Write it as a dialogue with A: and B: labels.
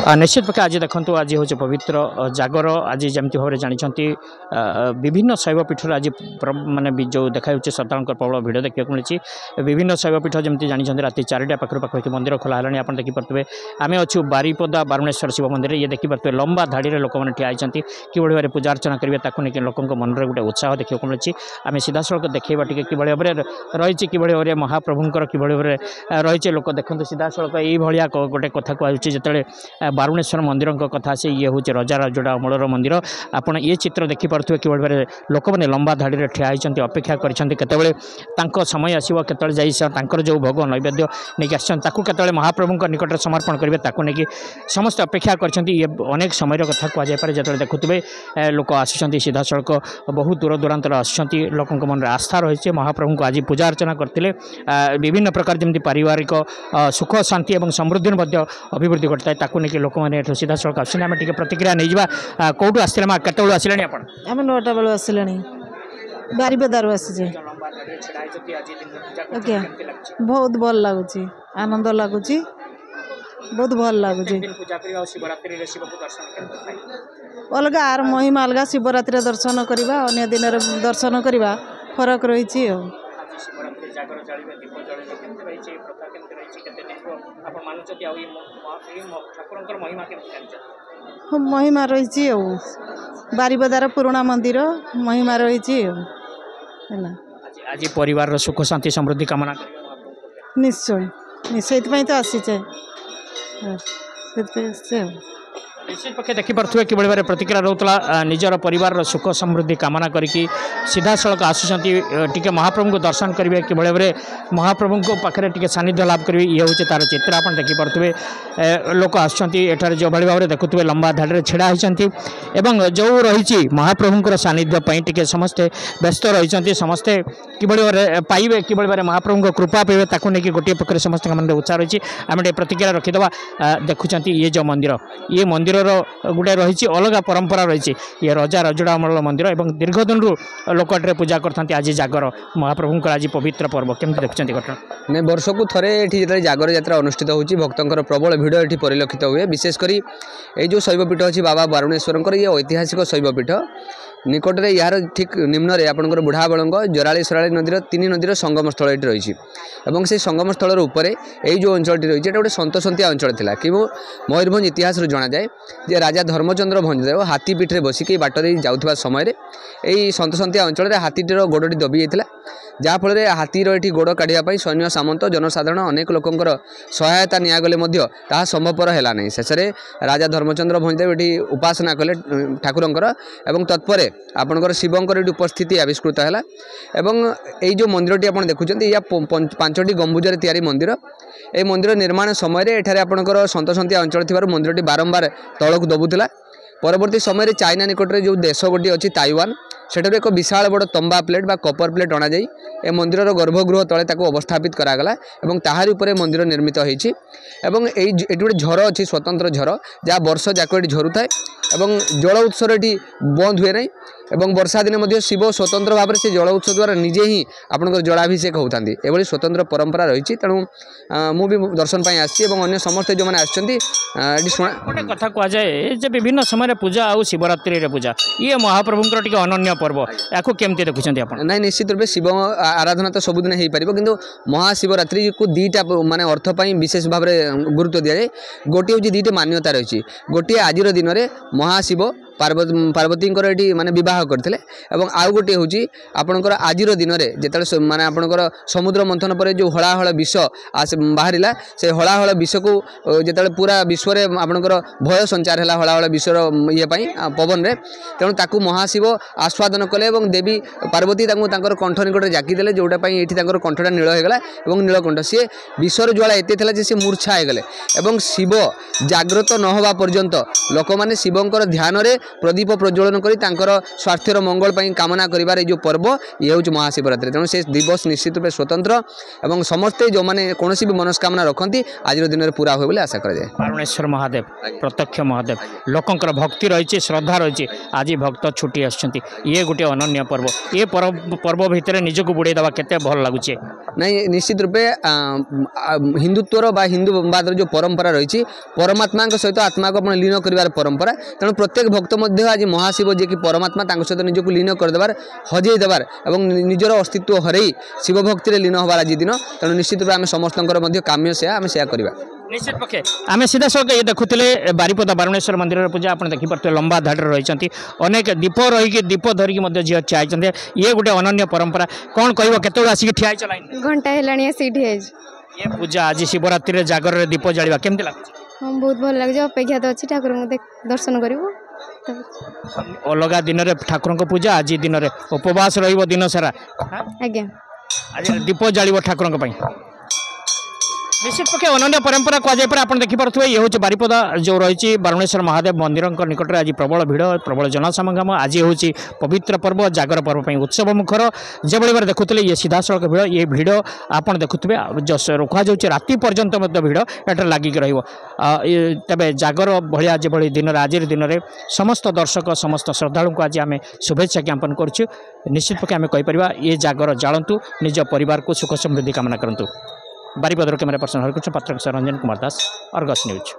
A: निश्चित पक्ष आज देखो आज हूँ पवित्र जागर आज जमी भाव में जानते विभिन्न शैवपीठ आज मानने जो देखा श्रद्धा प्रबल भिड़ देखा मिली विभिन्न शैवपीठ जमी जानते राति 4टा पाखि मंदिर खोला है आप देखिपे आम अच्छु बारिपदा बारुणेश्वर शिव मंदिर ये देखिपे लंबा धाड़ी में लोक मैंने ठिया कि भाव पूजा अर्चना करेंगे लोक मन में गोटे उत्साह देखा मिली आम सीधा सड़क देखा टी कि भाव में रही कि भाव में महाप्रभुंर कि भाव में रही लोक देखते सीधा सड़क ये गोटे कथा कहते जिते बारुणेश्वर मंदिर कथा से ये हूँ रजा राजोड़ा अमलर मंदिर आपड़ ये चित्र देखिपे कि भाव में लोक मैंने लंबा धाड़ी में ठिया अपेक्षा कर समय आसो के जो भोग नैवेद्य नहीं आसते महाप्रभु निकट समर्पण करेंगे नहीं समस्त अपेक्षा कर अनेक समय कथा कहुए जो देखुए लोक आसुँच सीधा सड़क बहुत दूर दूरांतर आसुँच लोक मन में आस्था रही है महाप्रभु को आज पूजा अर्चना करते विभिन्न प्रकार जमी पारिवारिक सुख शांति और समृद्धि अभिवृद्धि घटता है लोक मैंने सीधा सड़क आसुँच आम टे प्रतिक्रिया नहीं जावा कौटू आसते माँ केत आसिले आप
B: 9टा बेलू आसिले बारिपदार आसी बहुत भल लगुच आनंद लगुच बहुत भल लगुच अलग आर महिमा अलग शिवरात्रि दर्शन करवा अन्य दिन दर्शन करवा फरक रही महिमा रही बारिपदार पुराणा मंदिर महिमा रही
A: आज परिवार सुख शांति समृद्धि कामना
B: निश्चय से तो आसीचे
A: निश्चित पक्षे देखिपे कि भाव प्रतिक्रिया रोला निजर परिवार सुख समृद्धि कामना करी सीधा सड़क आसुँच टी महाप्रभु को दर्शन करेंगे कि भाव में महाप्रभु को पाखे टे सानिध्य लाभ करेंगे ये हूँ तार चित्र आप देखिपे लोक आसुँच जो भाई भाव में देखुए लंबा धाड़ी में छिड़ा होती जो रही महाप्रभुंर सानिध्य टे समस्ते व्यस्त रही समस्ते कि पाइबे कि भाव महाप्रभु कृपा पाइबे ताकू नहीं गोटे पक्ष समस्त मन उत्साह रही आम प्रतिक्रिया रखीदे देखुं ये जो मंदिर ये मंदिर गोटे रही अलग परंपरा रही ये रजा राजोड़ा अमल मंदिर और दीर्घ दिन लोक पूजा करते आज जागर महाप्रभुंर आज पवित्र पर्व केमती देखुं घटना
C: नहीं वर्ष को थे ये जागर यात्रा अनुष्ठित होती भक्तों प्रबल भिड़ ये परिलक्षित हुए विशेषकर ये जो शैवपीठ अच्छी बाबा बारुणेश्वर ये ऐतिहासिक शैवपीठ निकट में यार ठीक निम्न रे आपंकर बुढ़ा बलंग जराली सराली नदीर 3 नदीर संगम स्थल ये रही और से संगम स्थल उपर यही जो अंचल रही है गोटे सन्तसंतिया अंचल था कि मयूरभंज इतिहास जाना जाए जे राजा धर्मचंद्र भंजदेव हाथी पीठ बसिक बाट जाऊा समय यही सन्तसंतिया अंचल हाथीटर गोड़टी दबी जाता जहाँफल हाथीर ये गोड़ काढ़ापी सैन्य सामंत जनसाधारण अनेक लोकंर सहायता निगले ताहा संभवपर है नहीं शेष में राजा धर्मचंद्र भंजदेव ये उपासना कले ठाकुरंकर एवं तत्पर आपणकर शिवंकर ये उपस्थिति आविष्कृत है एवं यही जो मंदिरटी आप देखुं या 5टी गंबुजर तैयारी मंदिर ये मंदिर निर्माण समय एठारे आपणकर सन्तसंतिया अंचल थी मंदिरटी बारंबार तलक दबुला परवर्ती समय चाइना निकट में जो देश गोटे अच्छी ताइवान सेठार एक विशाल बड़ तंबा प्लेट बा कपर प्लेट अणा जाई ए मंदिर गर्भगृह तले ताको अवस्थापित करागला एवं ताहारी उपरे मंदिर निर्मित होईछि एवं एटी गोटे झर अच्छी स्वतंत्र झर जहाँ वर्ष जाक ये झरू थाए एवं जल उत्सर ये बंद हुए नहीं एवं वर्षा दिन शिव स्वतंत्र भाव से जल उत्सव द्वारा निजे ही आपंकर जलाभिषेक होती एभली स्वतंत्र परंपरा रही तेणु मु भी दर्शन पाई आसी अन्य समस्ते जो मैंने
A: गोटे कथा कहुए विभिन्न समय पूजा आ शिवरात्रि पूजा ये महाप्रभुंर टे अनन्य पर्व या केमती देखुं आप
C: ना निश्चित रूप शिव आराधना तो सबुदिन हो पार कि महाशिवरात्रि को 2टा माने अर्थ पाई विशेष भाव में गुरुत्व दि जाए गोटे हूँ 2टी मान्यता रही गोटे आज दिन में महाशिव पार्वती ये माने विवाह करते आउ गोटे हूँ आपणकर आज दिन में जो माने आपणकर समुद्र मंथन पर जो हलाहल विष बाहर से हलाहल विष को जो पूरा विश्व में आपणकर भय संचार है हलाहल विश्वर ये पवन रे तेणु ताकू महाशिव आस्वादन कले और देवी पार्वती कंठ निकट जाकीदे जोटापी ये कंठटा नील होगला और नीलकंठ सी विश्वर ज्वाला एत सी मूर्छा होगले और शिव जाग्रत न होगा पर्यंत लोक मैंने शिवंकर ध्यान रे प्रदीप प्रज्वलन करी तांकर स्वास्थ्यर मंगल पई कामना करिवार ए जो पर्व ये हूँ महाशिवरात्रि तेणु से दिवस निश्चित रूप स्वतंत्र एवं समस्ते जो मैंने कौन भी मनस्कामना रखती आज दिन में पूरा हुए आशा कराए।
A: बारुणेश्वर महादेव प्रत्यक्ष महादेव लोकंकर भक्ति रही श्रद्धा रही आज भक्त छुट्टी आसुँच ये गोटे अनन्य पर्व ये पर्व भितर निजक बुड़े देवा केते भल लगुचे
C: नहीं निश्चित रूपे हिंदुत्वर बा हिंदूवाद जो परंपरा रही परमात्मा सहित आत्मा को अपन लीन कर परंपरा तेणु प्रत्येक भक्त मध्य आज महाशिव जी की परमात्मा सहित निजक लीन करदेवार हजे देवार और निजर अस्तित्व हरई शिव भक्ति लीन हबार आज दिन तेणु निश्चित रूप आम समस्त काम्य से आम से करवा
A: निश्चित पक्षे आम सीधा सड़क ये देखुले बारिपदा बारुणेश्वर मंदिर पूजा आप देखिपे लंबा धाड़ी रही अनेक दीप रही दीप धरिकी झील ठिया ये गोटे अनन्य परंपरा कौन कह केत आसिक ठिया लाइन
D: घंटा है
A: ये पूजा आज शिवरात्रि जागर दीप जावा केमती लगे
D: हाँ बहुत भल लगे अपेक्षा तो अच्छी ठाकुर दर्शन करूँ
A: अलग दिन में ठाकुर को पूजा आज दिन में उपवास दिन सारा
D: आज्ञा
A: आज दीप जाव ठाकुर निश्चित पक्षे अनन्य परंपरा कहुए आप देखिपे ये हूँ बारिपदा जो रही बारुणेश्वर महादेव मंदिर निकट में आज प्रबल भिड़ प्रबल जनसमागम आज हूँ पवित्र पर्व जागर पर्व उत्सव मुखर जो भाई देखुले ये सीधा सड़क भिड़ ये भिड़ आप देखुए रखा जाऊँगी राति पर्यंत भिड़ एटा लगिक तेज जागर भाया जो दिन आज दिन में समस्त दर्शक समस्त श्रद्धालु को आज आम शुभेच्छा ज्ञापन करुँ निश्चित पक्षे आम कहीपर ये जागर जालतु निज परिवार को सुख समृद्धि कामना करूँ बारिपदर कैमरा पर्सन हरिकृष्ण पात्र रंजन कुमार दास अर्गस न्यूज।